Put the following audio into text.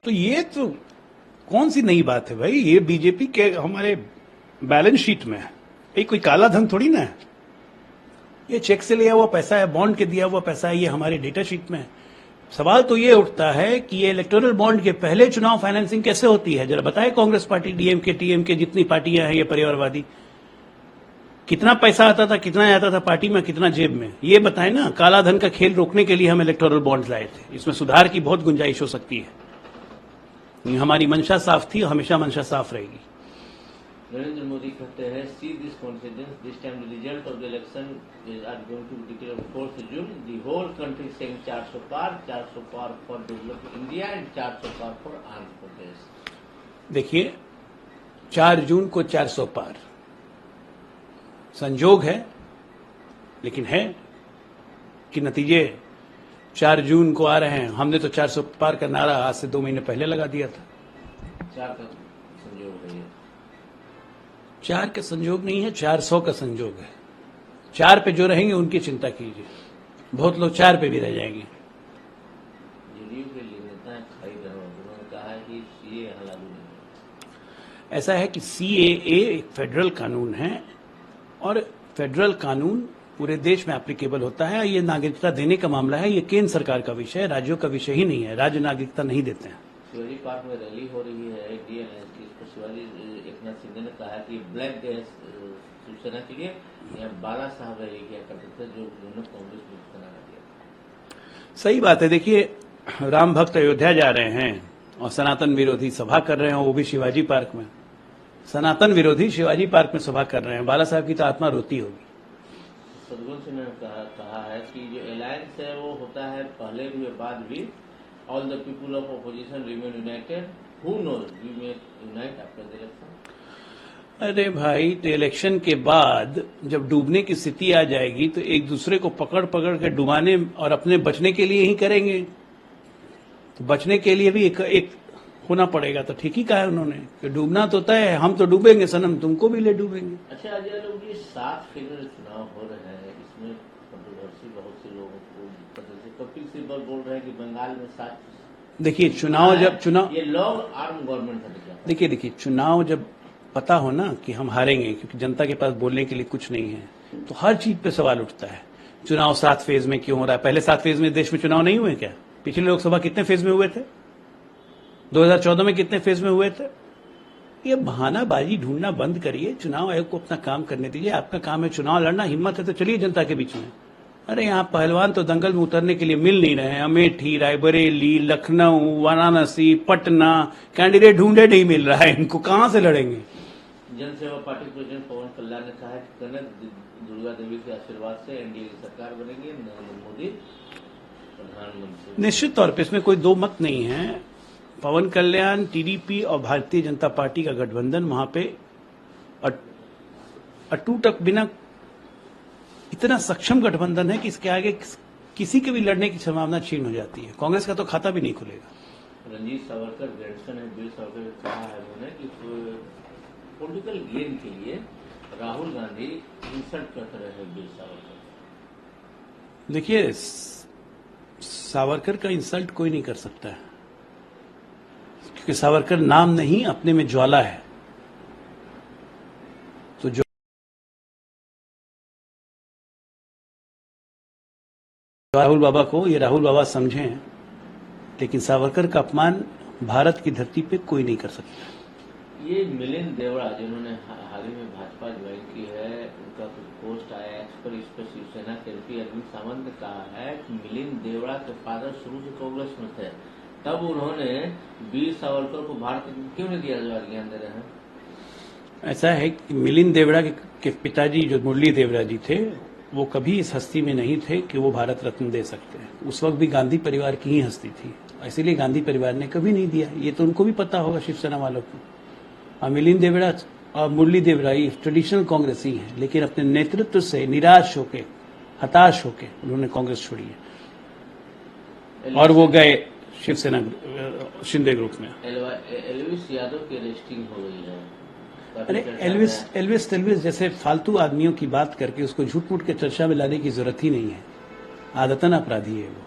तो ये तो कौन सी नई बात है भाई, ये बीजेपी के हमारे बैलेंस शीट में है, ये कोई काला धन थोड़ी ना है। ये चेक से लिया हुआ पैसा है, बॉन्ड के दिया हुआ पैसा है, ये हमारे डेटा शीट में है। सवाल तो ये उठता है कि ये इलेक्टोरल बॉन्ड के पहले चुनाव फाइनेंसिंग कैसे होती है, जरा बताए कांग्रेस पार्टी, डीएमके, टीएमके, जितनी पार्टियां हैं ये परिवारवादी, कितना पैसा आता था, कितना आता था पार्टी में, कितना जेब में, ये बताए ना। काला धन का खेल रोकने के लिए हम इलेक्टोरल बॉन्ड लाए थे, इसमें सुधार की बहुत गुंजाइश हो सकती है। हमारी मंशा साफ थी, हमेशा मंशा साफ रहेगी। नरेंद्र मोदी कहते हैं see this confidence this time the result of the election is are going to be declared 4 June the whole country saying 400 पार फॉर डेवलप इंडिया एंड 400 पार फॉर आंध्र प्रदेश। देखिए 4 जून को 400 पार संजोग है, लेकिन है कि नतीजे 4 जून को आ रहे हैं। हमने तो 400 पार का नारा आज से 2 महीने पहले लगा दिया था। 4 का संयोग है, 4 का संयोग नहीं है, 400 का संयोग है। 4 पे जो रहेंगे उनकी चिंता कीजिए, बहुत लोग 4 पे भी रह जाएंगे। जेडीयू के नेता खरीद रहे हैं, उन्होंने कहा है कि सीए लागू नहीं है। ऐसा है कि सीएए एक फेडरल कानून है और फेडरल कानून पूरे देश में एप्लीकेबल होता है। ये नागरिकता देने का मामला है, ये केंद्र सरकार का विषय है, राज्यों का विषय ही नहीं है। राज्य नागरिकता नहीं देते हैं। शिवाजी पार्क में रैली हो रही है डीएनएस की, इस पर शिवाजी एकनाथ शिंदे ने कहा कि ब्लैक डे शिवसेना के लिए यहाँ बाला साहब रैली किया करते थे, जो उन्होंने कांग्रेस में बना दिया। सही बात है। देखिए राम भक्त अयोध्या जा रहे हैं और सनातन विरोधी सभा कर रहे हैं, वो भी शिवाजी पार्क में। सनातन विरोधी शिवाजी पार्क में सभा कर रहे हैं, बाला साहब की तो आत्मा रोती होगी। सदगुण सिंह ने कहा है कि जो अलायंस है वो होता है पहले भी और बाद भी। All the people of opposition remain united, who knows we may unite after the election. अरे भाई, तो इलेक्शन के बाद जब डूबने की स्थिति आ जाएगी तो एक दूसरे को पकड़ पकड़ के डुबाने और अपने बचने के लिए ही करेंगे। तो बचने के लिए भी एक होना पड़ेगा। तो ठीक ही कहा है उन्होंने कि डूबना तो तय है, हम तो डूबेंगे सनम, तुमको भी ले डूबेंगे। अच्छा अजय लोग, ये 7 फेडरल चुनाव हो रहे हैं, इसमें कंट्रोवर्सी बहुत से लोगों को, कपिल सिब्बल बोल रहे हैं कि बंगाल में 7। देखिए चुनाव जब ये लॉन्ग आर्म गवर्नमेंट है। देखिए चुनाव जब पता हो ना कि हम हारेंगे, क्योंकि जनता के पास बोलने के लिए कुछ नहीं है, तो हर चीज पे सवाल उठता है। चुनाव 7 फेज में क्यों हो रहा है? पहले 7 फेज में देश में चुनाव नहीं हुए क्या? पिछली लोकसभा कितने फेज में हुए थे? 2014 में कितने फेज में हुए थे? ये बहानाबाजी ढूंढना बंद करिए, चुनाव आयोग को अपना काम करने दीजिए। आपका काम है चुनाव लड़ना, हिम्मत है तो चलिए जनता के बीच में। अरे यहाँ पहलवान तो दंगल में उतरने के लिए मिल नहीं रहे हैं। अमेठी, रायबरेली, लखनऊ, वाराणसी, पटना, कैंडिडेट ढूंढे नहीं मिल रहा है, इनको कहां से लड़ेंगे? जन सेवा पार्टी प्रेसिडेंट पवन कल्याण ने कहा है कि कनक दुर्गा देवी के आशीर्वाद से एनडीए की सरकार बनेगी, नरेंद्र मोदी प्रधानमंत्री। निश्चित तौर पर इसमें कोई दो मत नहीं है। पवन कल्याण, टीडीपी और भारतीय जनता पार्टी का गठबंधन वहां पे अटूट बिना इतना सक्षम गठबंधन है कि इसके आगे किसी के भी लड़ने की संभावना क्षीण हो जाती है। कांग्रेस का तो खाता भी नहीं खुलेगा। रणजीत सावरकर ग्रैंडसन है, वीर सावरकर ने कहा है उन्होंने कि पॉलिटिकल गेन के लिए राहुल गांधी इंसल्ट करते रहे वीर सावरकर। देखिए सावरकर का इंसल्ट कोई नहीं कर सकता है, क्योंकि सावरकर नाम नहीं, अपने में ज्वाला है। तो जो राहुल बाबा को ये राहुल बाबा समझें, लेकिन सावरकर का अपमान भारत की धरती पे कोई नहीं कर सकता। ये मिलिंद देवड़ा जिन्होंने हाल ही में भाजपा ज्वाइन की है, उनका कुछ पोस्ट आया इस पर शिवसेना के एमपी अरविंद सावंत ने कहा है कि मिलिंद देवड़ा के फादर शुरू से कांग्रेस में थे, तब उन्होंने वीर सावरकर को भारत क्यों नहीं दिया ज्ञान दे रहे हैं? ऐसा है कि मिलिंद देवड़ा के पिताजी जो मुरली देवड़ा जी थे, वो कभी इस हस्ती में नहीं थे कि वो भारत रत्न दे सकते हैं। उस वक्त भी गांधी परिवार की ही हस्ती थी, इसीलिए गांधी परिवार ने कभी नहीं दिया। ये तो उनको भी पता होगा, शिवसेना वालों को। मिलिंद देवड़ा और मुरली देवड़ा ये ट्रेडिशनल कांग्रेसी हैं, लेकिन अपने नेतृत्व से निराश होके, हताश होके उन्होंने कांग्रेस छोड़ी है और वो गए शिवसेना शिंदे ग्रुप में। एल्विस यादव की अरेस्टिंग हो गई है। अरे एल्विस जैसे फालतू आदमियों की बात करके उसको झूठ मूठ के चर्चा में लाने की जरूरत ही नहीं है। आदतन अपराधी है वो।